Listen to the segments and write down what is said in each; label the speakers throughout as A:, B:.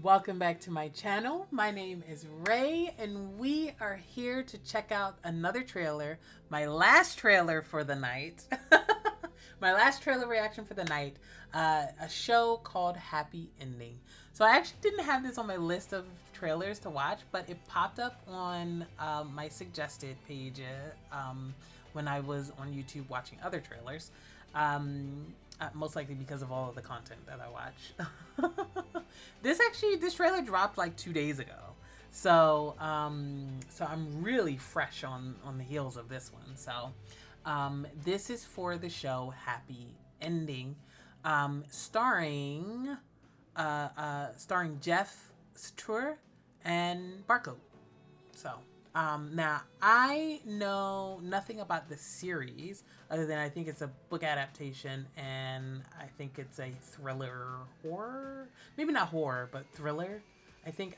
A: Welcome back to my channel. My name is Ray, and we are here to check out another trailer, my last trailer for the night. My last trailer reaction for the night, a show called Happy Ending. So I actually didn't have this on my list of trailers to watch, but it popped up on my suggested page when I was on YouTube watching other trailers. Most likely because of all of the content that I watch. This trailer dropped like 2 days ago. So I'm really fresh on the heels of this one. So this is for the show Happy Ending, starring Jeff Stewart and Barcode. So now I know nothing about the series other than I think it's a book adaptation, and I think it's a thriller horror, maybe not horror, but thriller. I think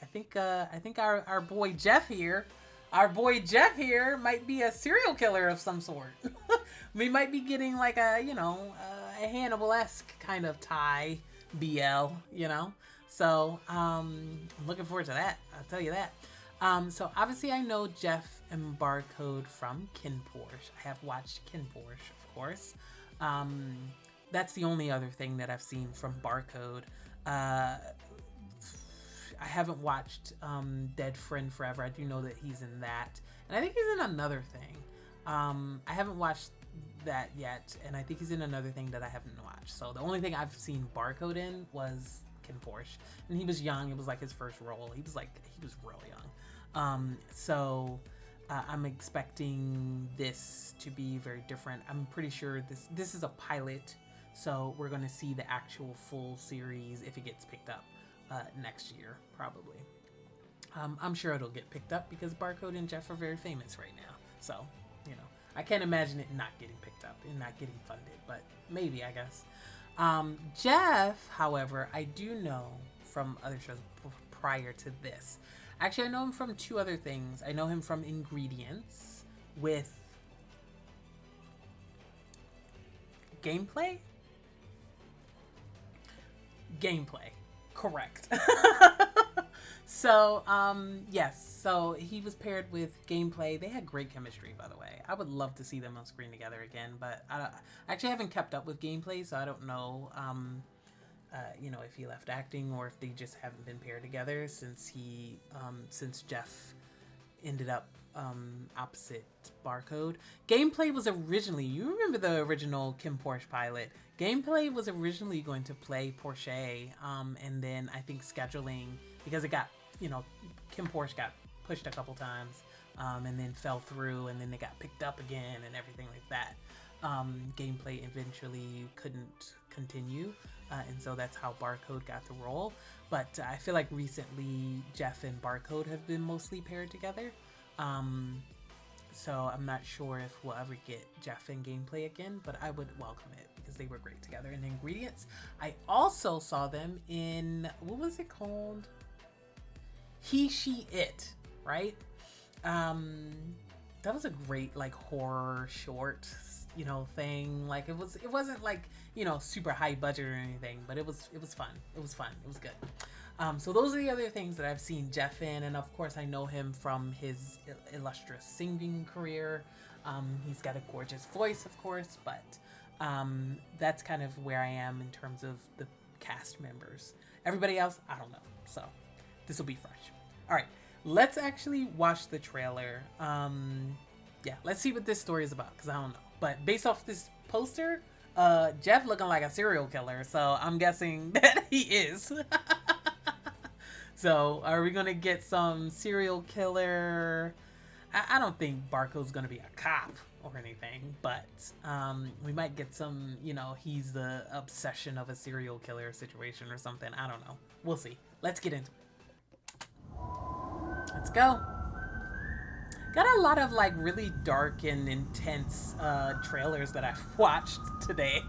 A: our boy Jeff here, might be a serial killer of some sort. We might be getting like a Hannibal-esque kind of tie BL, So I'm looking forward to that. I'll tell you that. So obviously I know Jeff and Barcode from KinnPorsche. I have watched KinnPorsche, of course. That's the only other thing that I've seen from Barcode. I haven't watched Dead Friend Forever. I do know that he's in that. And I think he's in another thing. I haven't watched that yet, and I think he's in another thing that I haven't watched. So the only thing I've seen Barcode in was KinnPorsche. And he was young. It was like his first role. He was real young. I'm expecting this to be very different. I'm pretty sure this is a pilot, so we're going to see the actual full series if it gets picked up next year, probably. I'm sure it'll get picked up because Barcode and Jeff are very famous right now. So, I can't imagine it not getting picked up and not getting funded, but maybe, I guess. Jeff, however, I do know from other shows prior to this. Actually, I know him from two other things. I know him from Ingredients with Gameplay. Correct. So, yes. So he was paired with Gameplay. They had great chemistry, by the way. I would love to see them on screen together again, but I actually haven't kept up with Gameplay, so I don't know, if he left acting or if they just haven't been paired together since Jeff ended up opposite Barcode. Gameplay was originally, you remember the original KinnPorsche pilot? Gameplay was originally going to play Porsche, and then I think scheduling, because it got, KinnPorsche got pushed a couple times, and then fell through, and then they got picked up again and everything like that. Gameplay eventually couldn't continue, and so that's how Barcode got the role. But I feel like recently Jeff and Barcode have been mostly paired together. So I'm not sure if we'll ever get Jeff in Gameplay again, but I would welcome it because they were great together in Ingredients. I also saw them in, what was it called? He, She, It, right? That was a great like horror short, thing. Like it wasn't like, super high budget or anything, but it was fun. It was good. So those are the other things that I've seen Jeff in, and of course I know him from his illustrious singing career. He's got a gorgeous voice, of course, but that's kind of where I am in terms of the cast members. Everybody else, I don't know. So this will be fresh. All right, let's actually watch the trailer. Yeah, let's see what this story is about, because I don't know. But based off this poster, Jeff looking like a serial killer, so I'm guessing that he is. So, are we gonna get some serial killer? I don't think Barcode's gonna be a cop or anything, but we might get some, he's the obsession of a serial killer situation or something. I don't know. We'll see. Let's get into it. Let's go. Got a lot of like really dark and intense trailers that I've watched today.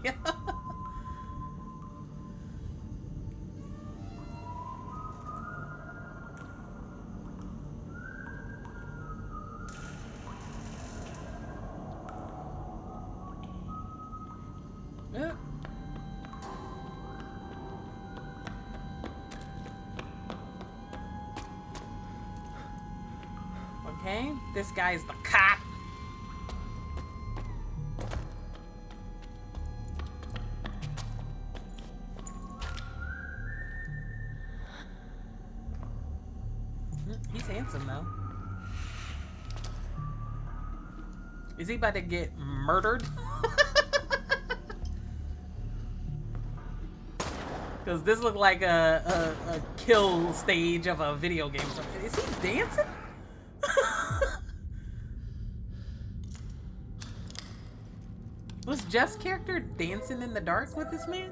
A: Yeah. This guy's the cop. He's handsome though. Is he about to get murdered? Because this looked like a kill stage of a video game. Is he dancing? Was Jeff's character dancing in the dark with this man?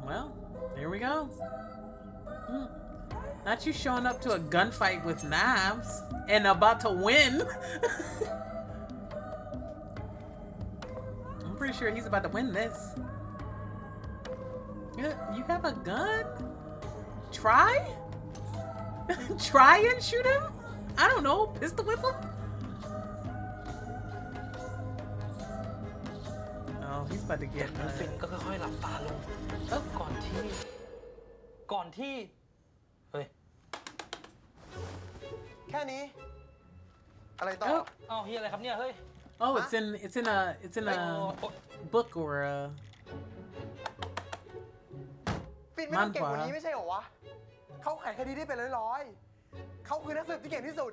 A: Well, here we go. Not you showing up to a gunfight with knives and about to win. I'm pretty sure he's about to win this. You have a gun? Try? Try and shoot him? I don't know. Pistol whip him? Oh, he's about to get...
B: ฟินก็ค่อยๆหลับตาลงก่อนที่เฮ้ย
C: แค่นี้อะไรต่อ
B: เอ้าเฮียอะไรครับเนี่ยเฮ้ย
A: Oh, it's in a book or a
C: ฟินไม่ต้องเก่งกว่านี้ไม่ใช่เหรอวะเขาไขคดีได้เป็นร้อยๆเขาคือนักสืบที่เก่งที่สุด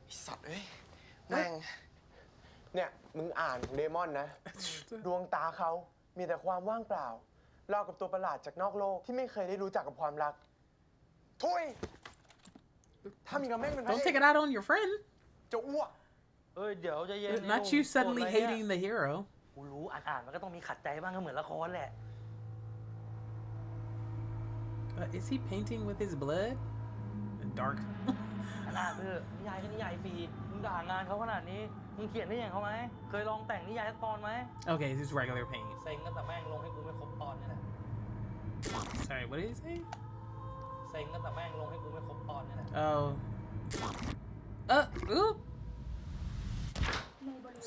C: ไอ้สัตว์เอ้ยแม่งเนี่ยมึงอ่านเดมอนนะ ดวงตาเขามีแต่ความว่างเปล่าราวกับตัวประหลาดจากนอกโลกที่ไม่เคยได้รู้จักกับความรักทุยถ้ามีกระแม่งเป็นพระ
A: Don't take it out on your friend.
C: จะอ้วก
B: เอ้ยเดี๋ยวใจเย็น
A: Not you suddenly hating the hero.
B: กูรู้อ่านมันก็ต้องมีขัดใจบ้างก็เหมือนละครแหละ
A: Is he painting with his blood? Dark.
B: อ่านเถอะนิยายก็นิยายฟรีมึงด่างานเขาขนาดนี้มึงเขียนได้อย่างเขาไหมเคยลองแต่งนิยายสักตอนไหม
A: Okay, it's just regular paint.
B: เซ็งตั้งแต่แม่งลงให้กูไม่ครบตอนนี่แหละ
A: Sorry, what did he say?
B: เซ็งตั้งแต่แม่งลงให้กูไม่ครบตอนนี่แหละ
A: Oh. Ooh.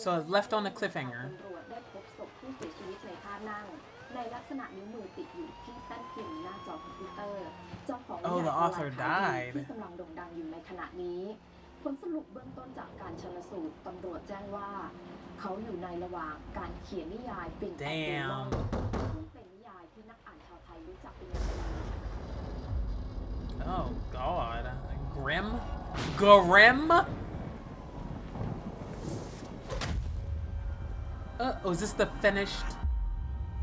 A: So it's left on a cliffhanger.
D: ได้พบศพผู้เสียชีวิตในท่านั่งในลักษณะนิ้วมือติดอยู่ที่แท่นพิมพ์หน้าจอคอมพิวเตอร์เจ้าของ
A: Oh, the author died.
D: ที่กำลังโด่งดังอยู่ในขณะนี้ผลสรุปเบื้องต้นจากการชันสูตรตำรวจแจ้งว่าเขาอยู่ในระหว่างการเขียนนิยายปิ่นแอนเดมอนซึ่งเป็นนิยายที่นักอ่านชาวไทยรู้จักเป็นอย่างดี
A: Oh God, Grim. Oh, is this the finished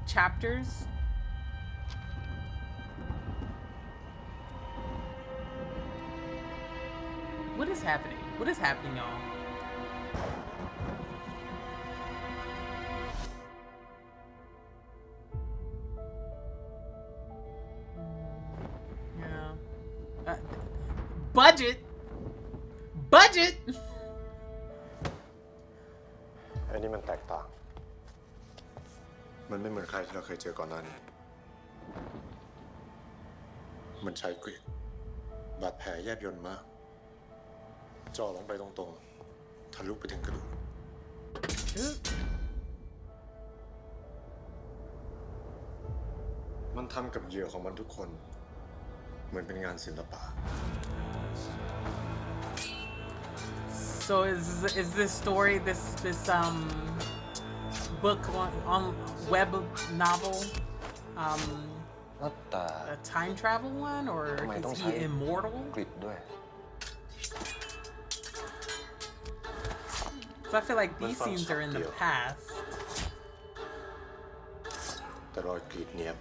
A: chapters? What is happening? What is happening, y'all? Yeah. Budget.
E: อันนี้มันแตกต่าง มันไม่เหมือนใครที่เราเคยเจอก่อนหน้านี้ มันใช้กรีดบาดแผลแยบยลมากเจ่อลงไปตรงๆทะลุไปถึงกระดูก มันทำกับเหยื่อของมันทุกคน เหมือนเป็นงานศิลปะ
A: So is this story this book on web novel a time travel one or is he immortal?
C: กริดด้วย
A: So I feel like these scenes are in the past.
E: แต่รอยกรีดเนียบ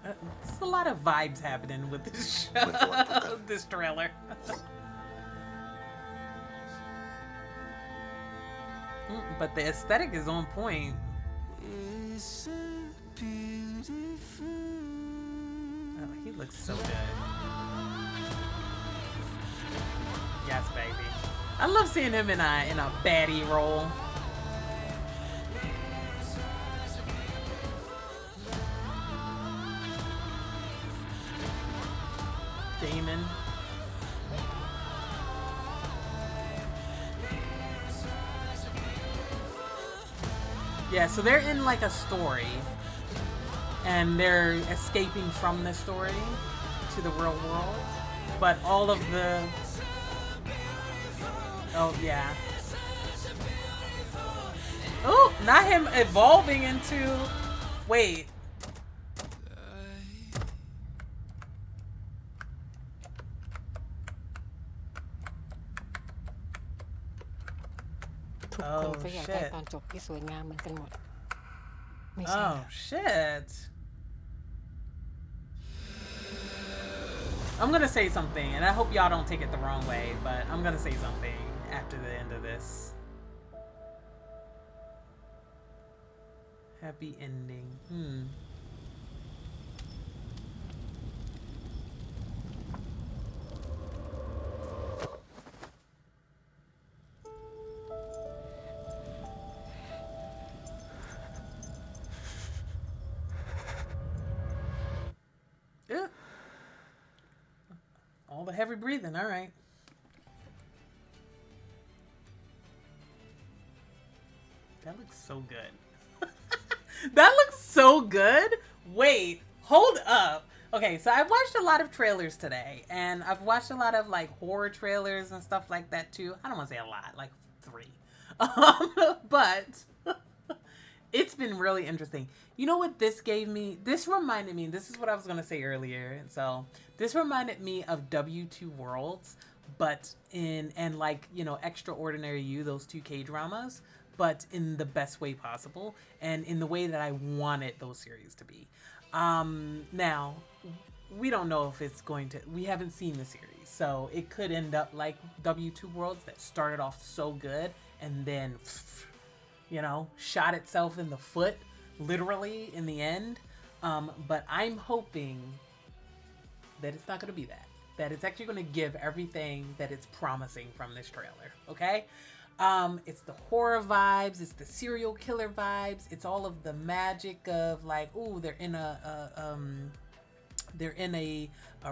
A: There's a lot of vibes happening with this show, this trailer. But the aesthetic is on point. Oh, he looks so good. Yes, baby. I love seeing him in a baddie role. Damon. Yeah, so they're in like a story, and they're escaping from the story to the real world. But all of the... Oh, yeah. Oh, not him evolving into... Wait. Oh, shit. Oh, shit. I'm gonna say something, and I hope y'all don't take it the wrong way, but I'm gonna say something after the end of this. Happy ending. Yeah. All the heavy breathing, all right. That looks so good. That looks so good. Wait, hold up. Okay, so I've watched a lot of trailers today, and I've watched a lot of like horror trailers and stuff like that too. I don't want to say a lot, like 3. But it's been really interesting. You know what this gave me? This reminded me, this is what I was going to say earlier. So this reminded me of W2 Worlds, but and like, you know, Extraordinary You, those 2 K-dramas, but in the best way possible and in the way that I wanted those series to be. Now, we don't know if it's going to, we haven't seen the series, so it could end up like W2 Worlds that started off so good and then, you know, shot itself in the foot, literally, in the end. But I'm hoping that it's not going to be that. That it's actually going to give everything that it's promising from this trailer, okay? It's the horror vibes, it's the serial killer vibes, it's all of the magic of like, ooh, they're in a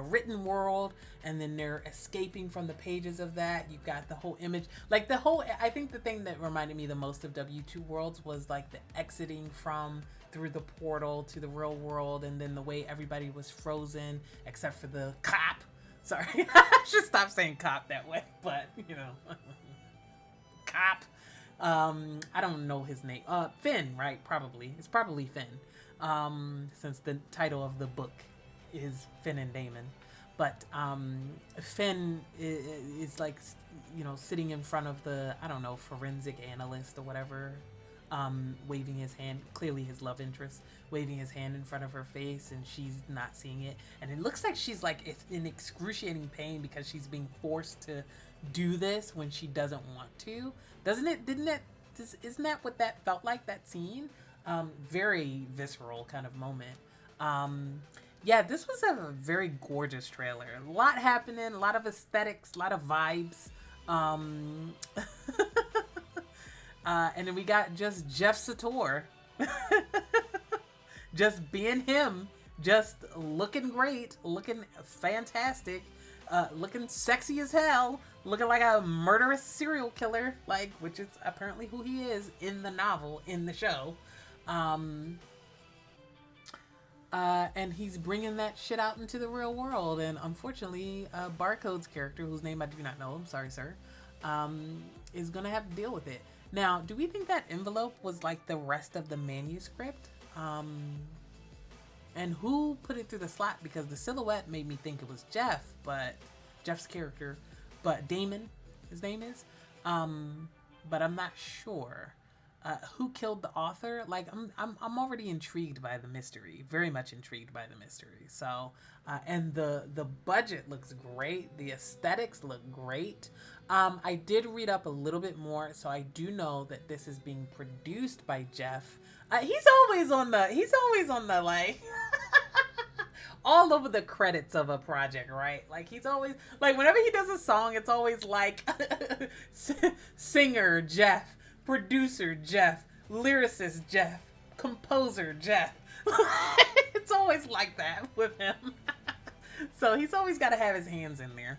A: written world, and then they're escaping from the pages of that. You've got the whole image, like the whole, I think the thing that reminded me the most of W2 Worlds was like the exiting from through the portal to the real world, and then the way everybody was frozen except for the cop. Sorry, I should stop saying cop that way, but you know. Cop. I don't know his name. Finn, right? Probably. It's probably Finn. Since the title of the book is Finn and Damon. But Finn is like, you know, sitting in front of the, I don't know, forensic analyst or whatever, waving his hand, clearly his love interest, waving his hand in front of her face, and she's not seeing it. And it looks like she's like in excruciating pain because she's being forced to do this when she doesn't want to. Doesn't it? Isn't that what that felt like, that scene? Very visceral kind of moment. Yeah, this was a very gorgeous trailer. A lot happening, a lot of aesthetics, a lot of vibes. And then we got just Jeff Satur. Just being him. Just looking great. Looking fantastic. Looking sexy as hell. Looking like a murderous serial killer. Like, which is apparently who he is in the novel, in the show. And he's bringing that shit out into the real world. And unfortunately, Barcode's character, whose name I do not know, I'm sorry, sir, is going to have to deal with it. Now, do we think that envelope was like the rest of the manuscript? And who put it through the slot? Because the silhouette made me think it was Jeff, but Jeff's character, but Damon, his name is. But I'm not sure. Who killed the author? Like, I'm already intrigued by the mystery, very much intrigued by the mystery. So, and the budget looks great. The aesthetics look great. I did read up a little bit more, so I do know that this is being produced by Jeff. He's always on the like all over the credits of a project, right? Like, he's always like, whenever he does a song, it's always like singer Jeff, producer Jeff, lyricist Jeff, composer Jeff. It's always like that with him. So he's always got to have his hands in there.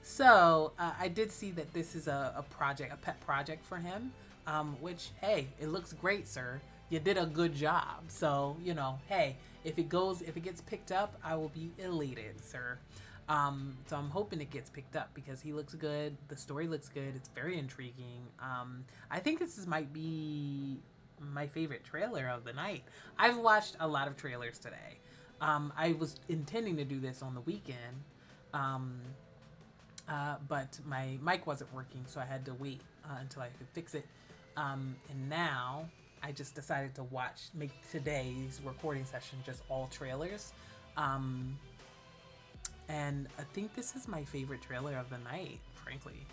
A: So I did see that this is a project, a pet project for him. which, hey, it looks great, sir. You did a good job. So, you know, hey, if it gets picked up, I will be elated, sir. So I'm hoping it gets picked up because he looks good. The story looks good. It's very intriguing. I think this might be my favorite trailer of the night. I've watched a lot of trailers today. I was intending to do this on the weekend, but my mic wasn't working, so I had to wait until I could fix it. And now I just decided to make today's recording session just all trailers. And I think this is my favorite trailer of the night, frankly.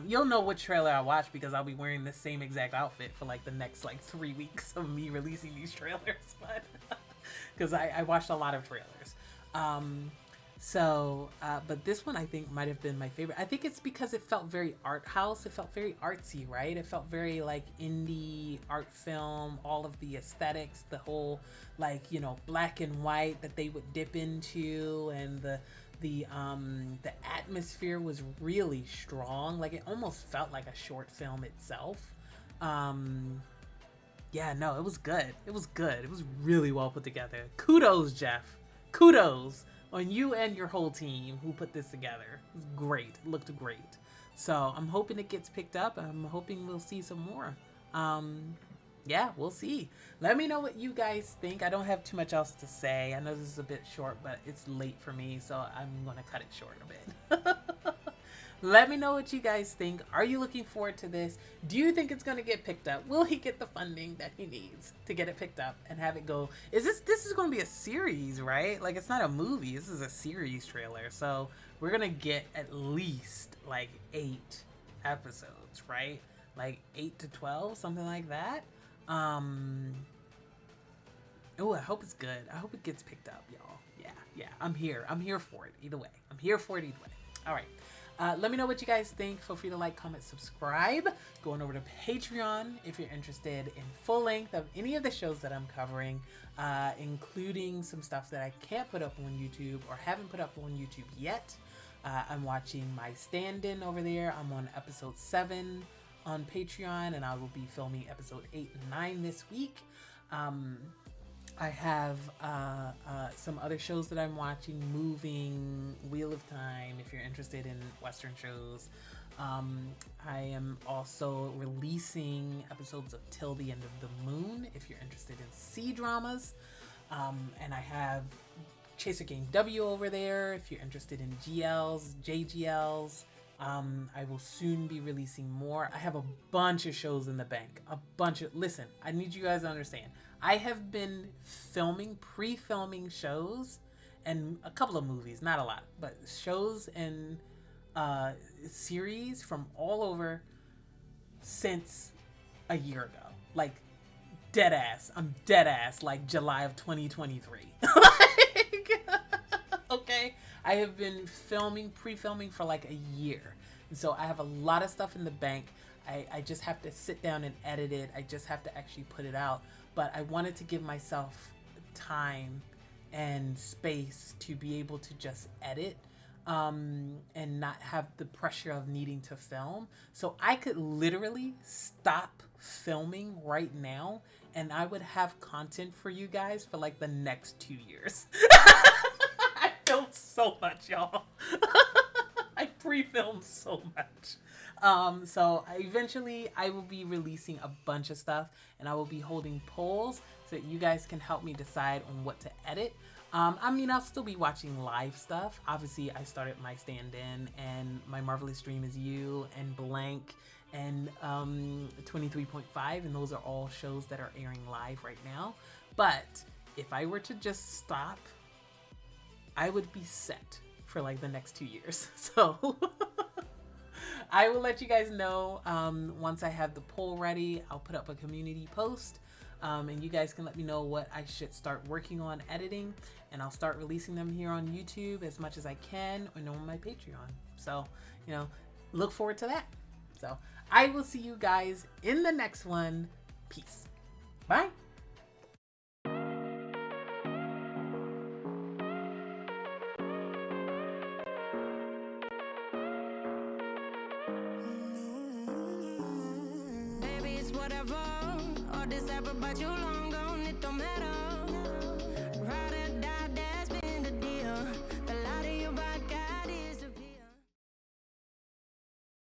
A: You'll know which trailer I watch because I'll be wearing the same exact outfit for like the next 3 weeks of me releasing these trailers, but because I watched a lot of trailers. But this one I think might have been my favorite. I think it's because it felt very art house. It felt very artsy, right? It felt very like indie art film, all of the aesthetics, the whole black and white that they would dip into, and the atmosphere was really strong. Like it almost felt like a short film itself. Yeah, no, it was good. It was good. It was really well put together. Kudos, Jeff. Kudos on you and your whole team who put this together. It was great. It looked great. So I'm hoping it gets picked up. I'm hoping we'll see some more. Yeah, we'll see. Let me know what you guys think. I don't have too much else to say. I know this is a bit short, but it's late for me, so I'm going to cut it short a bit. Let me know what you guys think. Are you looking forward to this? Do you think it's going to get picked up? Will he get the funding that he needs to get it picked up and have it go? This is going to be a series, right? Like, it's not a movie. This is a series trailer. So we're going to get at least 8 episodes, right? 8 to 12, something like that. Oh, I hope it's good. I hope it gets picked up, y'all. Yeah. I'm here for it either way. I'm here for it either way. All right. Let me know what you guys think. Feel free to like, comment, subscribe. Going over to Patreon if you're interested in full length of any of the shows that I'm covering, including some stuff that I can't put up on YouTube or haven't put up on YouTube yet. I'm watching my stand-in over there. I'm on episode 7 on Patreon, and I will be filming episode 8 and 9 this week. I have some other shows that I'm watching. Moving, Wheel of Time, if you're interested in Western shows. I am also releasing episodes of Till the End of the Moon, if you're interested in C-dramas. And I have Chaser Game W over there, if you're interested in GLs, JGLs. I will soon be releasing more. I have a bunch of shows in the bank. Listen, I need you guys to understand. I have been pre-filming shows and a couple of movies, not a lot, but shows and series from all over since a year ago. Dead ass. I'm dead ass, July of 2023. Okay? I have been pre-filming for a year. And so I have a lot of stuff in the bank. I just have to sit down and edit it. I just have to actually put it out. But I wanted to give myself time and space to be able to just edit and not have the pressure of needing to film. So I could literally stop filming right now and I would have content for you guys for the next 2 years. I filmed so much, y'all. I pre-filmed so much. So eventually I will be releasing a bunch of stuff and I will be holding polls so that you guys can help me decide on what to edit. I'll still be watching live stuff. Obviously I started my stand-in and My Marvelous Dream Is You and Blank and 23.5, and those are all shows that are airing live right now. But if I were to just stop, I would be set for the next 2 years. So I will let you guys know once I have the poll ready. I'll put up a community post and you guys can let me know what I should start working on editing, and I'll start releasing them here on YouTube as much as I can and on my Patreon. So, look forward to that. So I will see you guys in the next one. Peace. Bye.
F: Baby, whatever. All this ever, but you long gone, it don't matter.